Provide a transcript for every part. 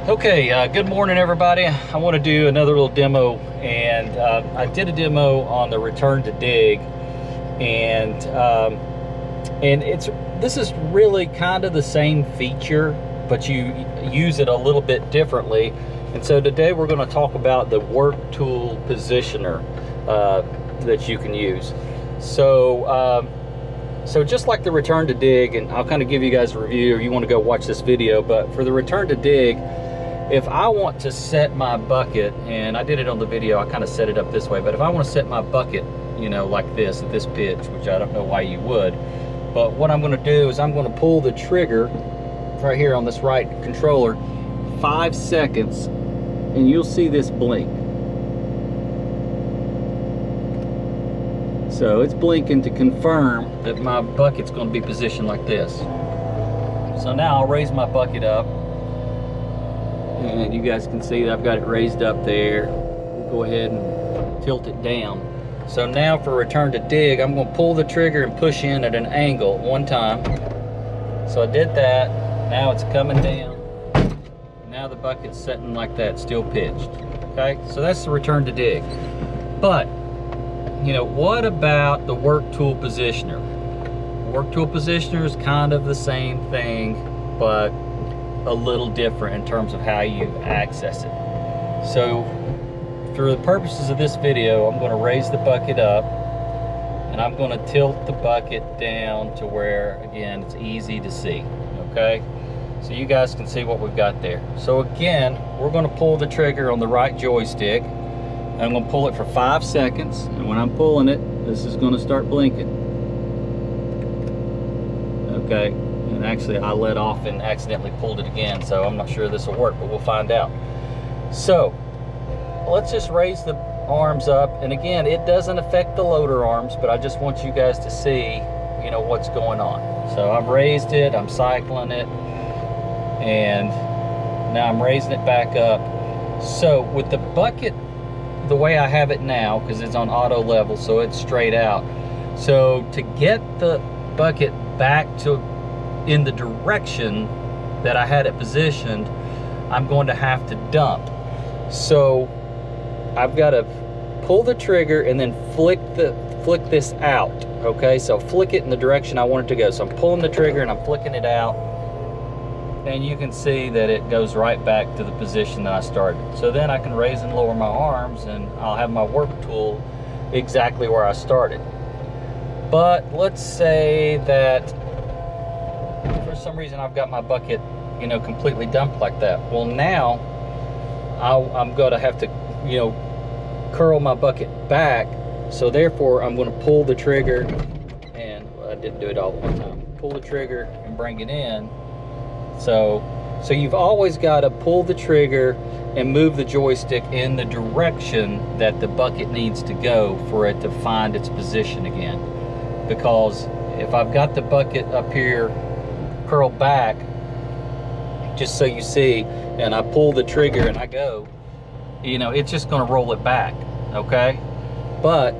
Okay, good morning everybody. I want to do another little demo, and I did a demo on the return to dig, and this is really kind of the same feature, but you use it a little bit differently. And so today we're going to talk about the work tool positioner that you can use. So just like the return to dig, and I'll kind of give you guys a review, or you want to go watch this video, but for the return to dig, if I want to set my bucket, and I did it on the video, I kind of set it up this way, but if I want to set my bucket, you know, like this, at this pitch, which I don't know why you would, but what I'm going to do is I'm going to pull the trigger right here on this right controller 5 seconds, and you'll see this blink. So it's blinking to confirm that my bucket's going to be positioned like this. So now I'll raise my bucket up, and you guys can see that I've got it raised up there. We'll go ahead and tilt it down. So now for return to dig, I'm going to pull the trigger and push in at an angle one time. So I did that. Now it's coming down. Now the bucket's sitting like that, still pitched. Okay, so that's the return to dig. But you know, what about the work tool positioner? Work tool positioner is kind of the same thing, but a little different in terms of how you access it. So for the purposes of this video, I'm going to raise the bucket up, and I'm going to tilt the bucket down to where, again, it's easy to see. Okay, so you guys can see what we've got there. So again, we're going to pull the trigger on the right joystick. I'm going to pull it for 5 seconds, and when I'm pulling it, this is going to start blinking. Okay, and actually I let off and accidentally pulled it again, so I'm not sure this will work, but we'll find out. So let's just raise the arms up, and again, it doesn't affect the loader arms, but I just want you guys to see, you know, what's going on. So I've raised it, I'm cycling it, and now I'm raising it back up. So with the bucket the way I have it now, because it's on auto level, so it's straight out. So to get the bucket back to in the direction that I had it positioned, I'm going to have to dump. So I've got to pull the trigger and then flick this out. Okay, so flick it in the direction I want it to go. So I'm pulling the trigger and I'm flicking it out, and you can see that it goes right back to the position that I started. So then I can raise and lower my arms, and I'll have my work tool exactly where I started. But let's say that for some reason I've got my bucket, you know, completely dumped like that. Well, now I'm going to have to, you know, curl my bucket back. So therefore I'm going to pull the trigger, and I didn't do it all at one time. Pull the trigger and bring it in. So you've always got to pull the trigger and move the joystick in the direction that the bucket needs to go for it to find its position again. Because if I've got the bucket up here curled back, just so you see, and I pull the trigger and I go, you know, it's just going to roll it back. Okay, but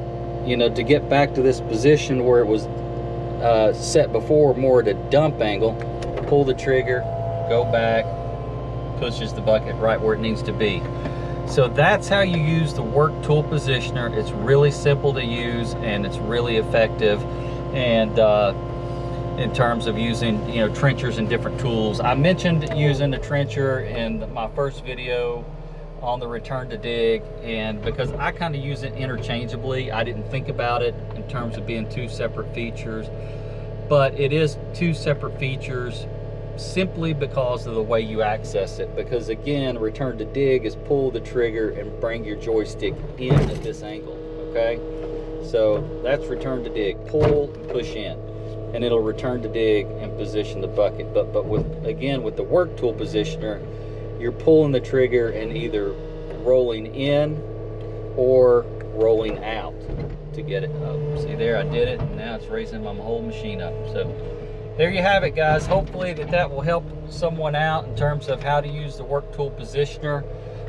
you know, to get back to this position where it was set before, more at a dump angle, pull the trigger, go back, pushes the bucket right where it needs to be. So that's how you use the work tool positioner. It's really simple to use, and it's really effective. And in terms of using, you know, trenchers and different tools, I mentioned using the trencher in my first video on the return to dig, and because I kind of use it interchangeably, I didn't think about it in terms of being two separate features, but it is two separate features simply because of the way you access it. Because again, return to dig is pull the trigger and bring your joystick in at this angle. Okay, so that's return to dig, pull and push in, and it'll return to dig and position the bucket. But with the work tool positioner, you're pulling the trigger and either rolling in or rolling out to get it up. See there, I did it, and now it's raising my whole machine up. So there you have it, guys. Hopefully that will help someone out in terms of how to use the work tool positioner.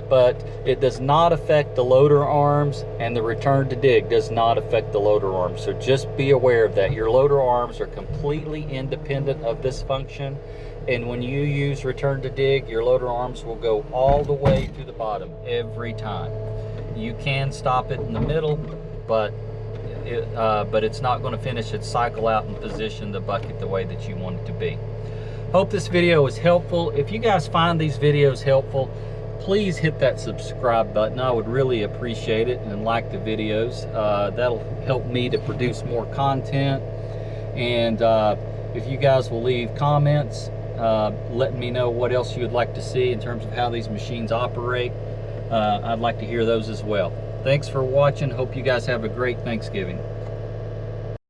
but it does not affect the loader arms, and the return to dig does not affect the loader arms. So just be aware of that. Your loader arms are completely independent of this function, and when you use return to dig, your loader arms will go all the way to the bottom every time. You can stop it in the middle, but it's not going to finish its cycle out and position the bucket the way that you want it to be. Hope this video was helpful. If you guys find these videos helpful, please hit that subscribe button. I would really appreciate it, and like the videos. That'll help me to produce more content. And if you guys will leave comments letting me know what else you would like to see in terms of how these machines operate, I'd like to hear those as well. Thanks for watching. Hope you guys have a great Thanksgiving.